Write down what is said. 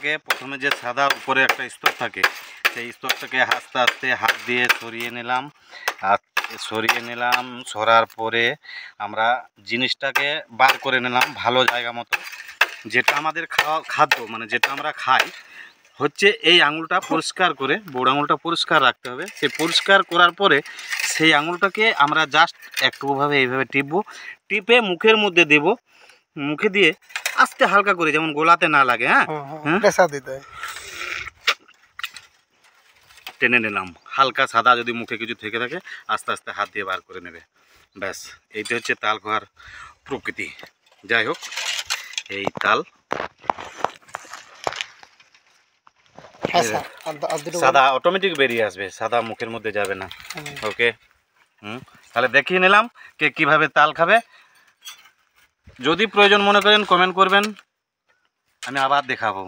তালটাকে প্রথমে যে সাদা উপরে একটা স্তর থাকে সেই স্তরটাকে আস্তে আস্তে হাত দিয়ে সরিয়ে নিলাম। আর সরার পরে আমরা জিনিসটাকে বার করে নিলাম ভালো জায়গা মতো। যেটা আমাদের খাদ্য মানে যেটা আমরা খাই হচ্ছে এই আঙুলটা পরিষ্কার করে, বড় আঙুলটা পরিষ্কার রাখতে হবে। সেই পরিষ্কার করার পরে সেই আঙুলটাকে আমরা জাস্ট একটুভাবে এইভাবে টিপে মুখের মধ্যে দেব। মুখে দিয়ে আস্তে হালকা করে, যেমন গোলাতে না লাগে। প্রেসার দিতে টেনে নিলাম। হালকা সাদা যদি মুখে কিছু থেকে থাকে আস্তে আস্তে হাত দিয়ে বার করে নেবে। ব্যাস, এইটা হচ্ছে তাল খাওয়ার প্রকৃতি। যাই হোক, এই তাল সাদা অটোমেটিক বেরিয়ে আসবে, সাদা মুখের মধ্যে যাবে না। ওকে, তাহলে দেখিয়ে নিলাম কে কীভাবে তাল খাবে। যদি প্রয়োজন মনে করেন কমেন্ট করবেন, আমি আবার দেখাবো।